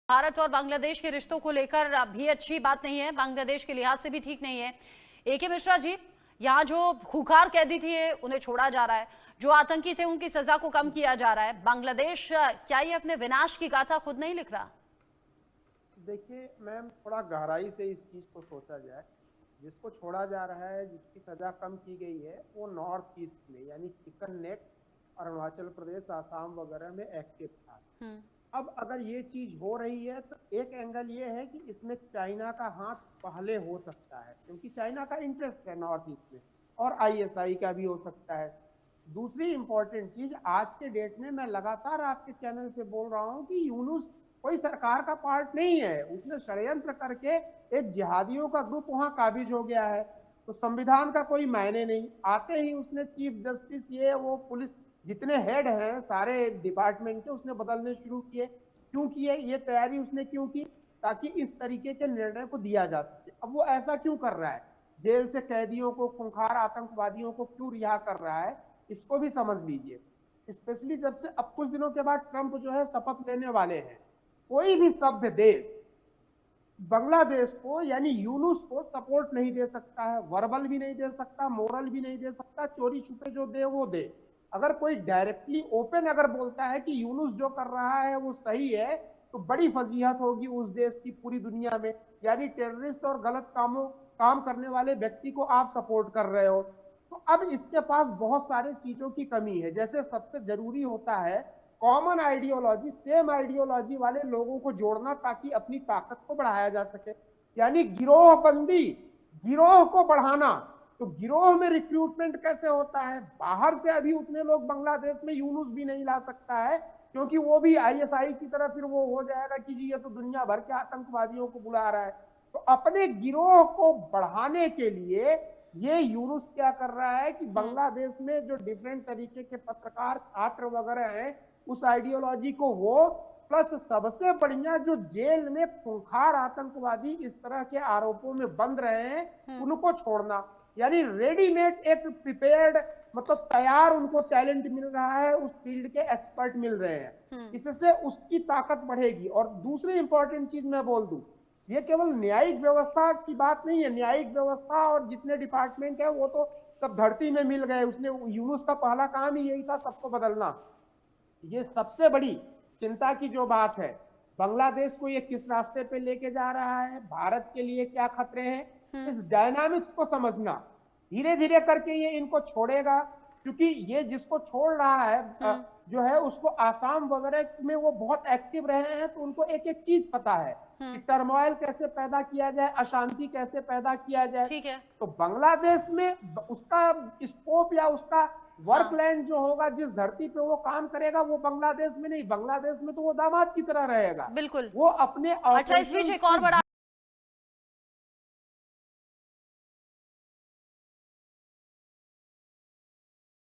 भारत और बांग्लादेश के रिश्तों को लेकर भी अच्छी बात नहीं है, बांग्लादेश के लिहाज से भी ठीक नहीं है। ए.के. मिश्रा जी, यहाँ जो खूंखार कैदी थे उन्हें छोड़ा जा रहा है, जो आतंकी थे उनकी सजा को कम किया जा रहा है। बांग्लादेश क्या ये अपने विनाश की गाथा खुद नहीं लिख रहा? देखिए मैम, थोड़ा गहराई से इस चीज को सोचा जाए। जिसको छोड़ा जा रहा है, जिसकी सजा कम की गई है, वो नॉर्थ ईस्ट में यानी चिकन नेक, अरुणाचल प्रदेश, आसाम वगैरह में एक्टिव था। अब अगर ये चीज हो रही है तो एक एंगल ये है कि इसमें चाइना का हाथ पहले हो सकता है, क्योंकि चाइना का इंटरेस्ट है नॉर्थ ईस्ट में, और आईएसआई का भी हो सकता है। दूसरी इंपॉर्टेंट चीज, आज के डेट में मैं लगातार आपके चैनल पे बोल रहा हूँ कि यूनुस कोई सरकार का पार्ट नहीं है। उसने षड्यंत्र करके एक जिहादियों का ग्रुप वहां काबिज हो गया है, तो संविधान का कोई मायने नहीं। आते ही उसने चीफ जस्टिस, ये वो पुलिस, जितने हेड हैं सारे डिपार्टमेंट के, उसने बदलने शुरू किए। क्यों किए? ये तैयारी उसने क्यों की? ताकि इस तरीके के निर्णय को दिया जा सके। अब वो ऐसा क्यों कर रहा है? जेल से कैदियों को, खूंखार आतंकवादियों को क्यों रिहा कर रहा है, इसको भी समझ लीजिए। स्पेशली जब से अब कुछ दिनों के बाद ट्रंप जो है शपथ लेने वाले हैं, कोई भी सभ्य देश बांग्लादेश को यानी यूनुस को सपोर्ट नहीं दे सकता है। वर्बल भी नहीं दे सकता, मोरल भी नहीं दे सकता, चोरी छुपे जो दे वो दे। अगर कोई डायरेक्टली ओपन अगर बोलता है कि यूनुस जो कर रहा है वो सही है, तो बड़ी फजीहत होगी उस देश की पूरी दुनिया में। यानी टेररिस्ट और गलत काम करने वाले व्यक्ति को आप सपोर्ट कर रहे हो। तो अब इसके पास बहुत सारे चीजों की कमी है। जैसे सबसे जरूरी होता है कॉमन आइडियोलॉजी, सेम आइडियोलॉजी वाले लोगों को जोड़ना, ताकि अपनी ताकत को बढ़ाया जा सके। यानी गिरोहबंदी, गिरोह को बढ़ाना। तो गिरोह में रिक्रूटमेंट कैसे होता है? बाहर से अभी उतने लोग बांग्लादेश में यूनुस भी नहीं ला सकता है, क्योंकि वो भी आईएसआई की तरह फिर वो हो जाएगा कि जी ये तो दुनिया भर के आतंकवादियों को बुला रहा है। तो अपने गिरोह को बढ़ाने के लिए ये यूनुस क्या कर रहा है कि बांग्लादेश में जो डिफरेंट तरीके के पत्रकार, छात्र वगैरह हैं, उस आइडियोलॉजी को वो, प्लस सबसे बढ़िया जो जेल में खूंखार आतंकवादी इस तरह के आरोपों में बंद रहे हैं, उनको छोड़ना। यानी रेडीमेड एक प्रिपेयर्ड, मतलब तैयार उनको टैलेंट मिल रहा है, उस फील्ड के एक्सपर्ट मिल रहे हैं। इससे उसकी ताकत बढ़ेगी। और दूसरी इंपॉर्टेंट चीज मैं बोल दूं, ये केवल न्यायिक व्यवस्था की बात नहीं है। न्यायिक व्यवस्था और जितने डिपार्टमेंट है वो तो सब धरती में मिल गए। उसने, यूनुस का पहला काम ही यही था, सबको बदलना। ये सबसे बड़ी चिंता की जो बात है, बांग्लादेश को ये किस रास्ते पे लेके जा रहा है, भारत के लिए क्या खतरे हैं, इस डायनामिक्स को समझना। धीरे धीरे करके ये इनको छोड़ेगा, क्योंकि ये जिसको छोड़ रहा है जो है उसको आसाम वगैरह में वो बहुत एक्टिव रहे हैं, तो उनको एक एक चीज पता है कि टर्मोइल कैसे पैदा किया जाए, अशांति कैसे पैदा किया जाए। ठीक है। तो बांग्लादेश में उसका स्कोप या उसका वर्क लैंड जो होगा, जिस धरती पे वो काम करेगा, वो बांग्लादेश में नहीं, बांग्लादेश में तो वो दामाद की तरह रहेगा। बिल्कुल। वो अपने अच्छा, इस बीच एक और बड़ा